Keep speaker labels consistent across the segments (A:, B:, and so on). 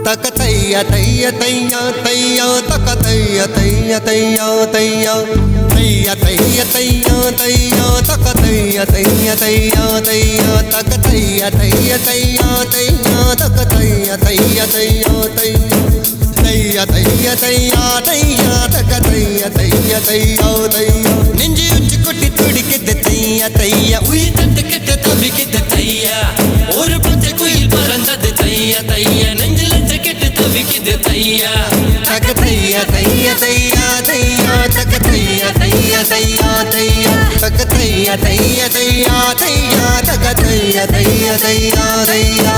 A: தக தைய தைய தையா தையா தக தைய தைய தையா தையா தைய தைய தையா தையா தக தைய தைய தையா தையா தக தைய தைய தையா தையா தக தைய தைய தையா தையா தைய தைய தையா தையா தக தைய தைய தையா தையா நெஞ்சு உச்சி கொட்டி துடிக்குது தையா தையா உயிர் தட்டு கெட்ட தவிக்குது தையா ஒரு பச்சை குயில் பறந்தது தையா தையா நெஞ்சில கெட்டு தவிக்குது தையா தக தையா தையா தையா தையா தக தையா தையா தையா தையா தக தையா தையா தையா தையா தக தையா தையா தையா தையா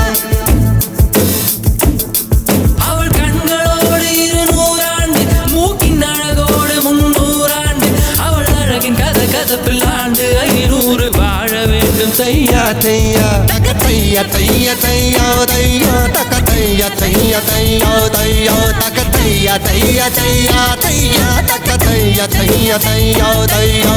B: அவள் கண்களோடு 200 ஆண்டு மூக்கின் அழகோடு 300 ஆண்டு அவள் அழகின் கதப்பில் ஆண்டு 500 வாழ வேண்டும் தையா
A: தையா தக தையா தையா தையா தையா தக தையா தையா தையா தையா தக தையா தையா தையா தையா தக தையா தையா தையா தையா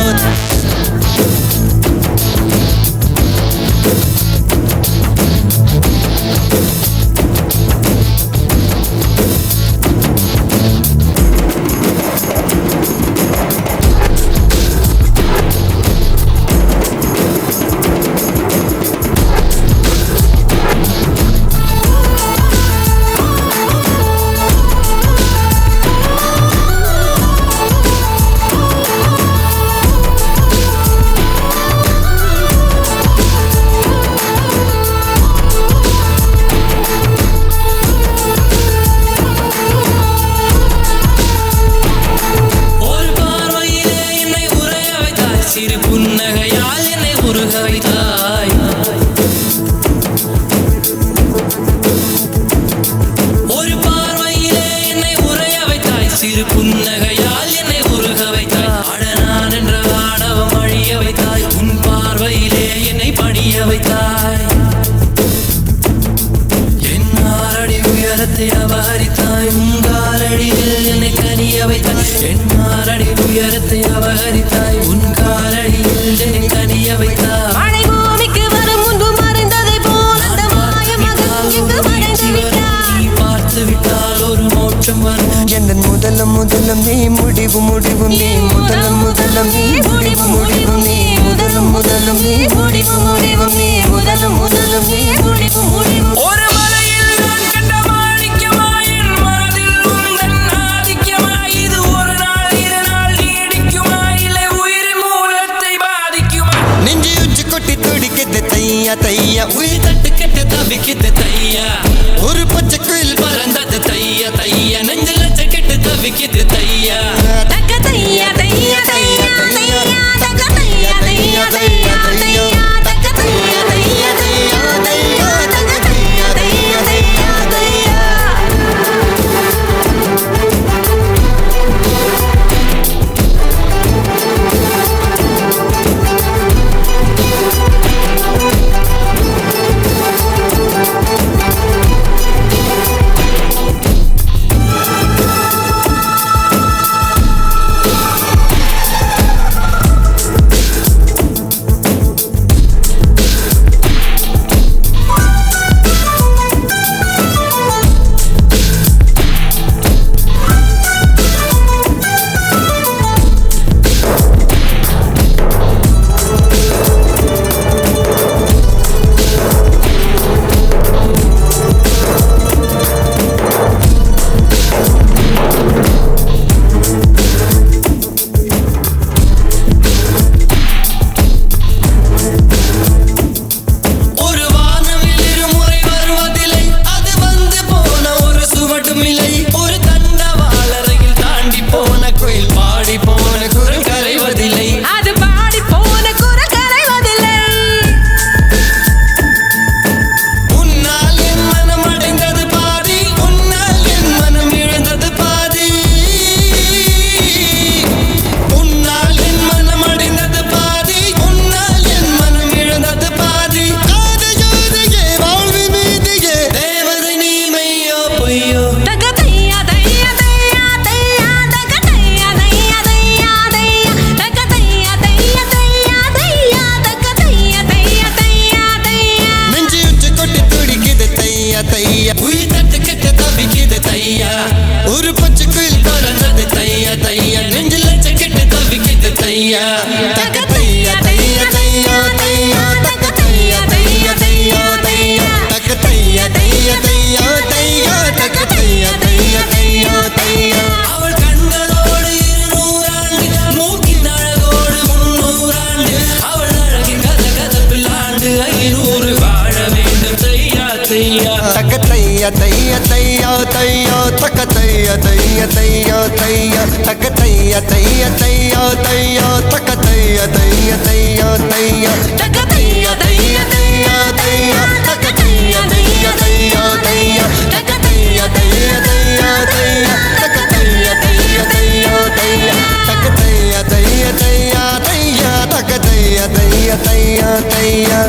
A: சிறு புன்னகையால் என்னை உருக வைத்தாய் ஒரு பார்வையிலே என்னை உரைய வைத்தாய் சிறு புன்னகையால் என்னை உருக வைத்தாய் அடனான் என்ற ஆணவம் அழிய வைத்தாய் உன் பார்வையிலே என்னை பணிய வைத்தாய் என் 6 அடி உயரத்தை அபகரித்தாய் உன் காலடியில் என்னை கனிய வைத்தாய் என் 6 அடி உயரத்தை அபகரித்தாய் உன் காலடியில் என்னை கனிய வைத்தாய்
C: மழை பூமிக்கு வரும் முன்பு மறைந்ததை போல் அந்த மாய மகன் இங்கு மறைந்து விட்டார்
B: நீ பார்த்து விட்டால் ஒரு மோட்சம் வரும்
A: என் முதலம் முதலம் நீ முடிவு முடிவு நீ முதலம் முதலம் நீ முடிவு முடிவு நீ முதலம் முதலம் நீ முடிவு முடிவு நீ முதலம் முதலம் நீ முடிவு முடிவு
B: ஒரு மலையில் நான் கண்ட மாணிக்கமாய் என் மனதில் உந்தன் ஆதிக்கமாய் இது ஒரு நாள் 2 நாள் நீடிக்குமா இல்லை உயிரின் மூலத்தை பாதிக்குமா
A: நெஞ்சு உச்சி கொட்டி துடிக்குது தையா தையா உயிர்
B: தட்டு கெட்டு தவிக்குது தையா
A: ஒரு பச்சை குயில்
B: பறந்தது தையா தையா நெஞ்சில கெட்டு தவிக்குது தையா
C: தக தையா தையா தையா தையா தக தையா தையா தையா தையா தக தையா தையா தையா தையா தக தையா தையா தையா தையா
A: தையா உயிர் தட்டு கெட்ட தவி
B: தையா
A: தக தையா தையா தையா தையா தக தையா தையா தையா தையா தக தையா தையா தையா தையா தக தையா தையா தையா தையா
B: அவள் கண்களோடு 200 ஆண்டு மூக்கின் அழகோடு 300 ஆண்டு அவள் அழகின் கதப்பில் ஆண்டு 500 வாழ வேண்டும் தையா தையா
A: தக தையா தையா தையா தையா தக தையா தையா தையா தையா தக தையா தையா தையா தையா தக தையா தையா தையா தையா தக தையா தையா தையா தையா தக தையா தையா தையா தையா தக தையா தையா தையா தையா தக தையா தையா தையா தையா தக தையா தையா தையா தையா தக தையா தையா தையா தையா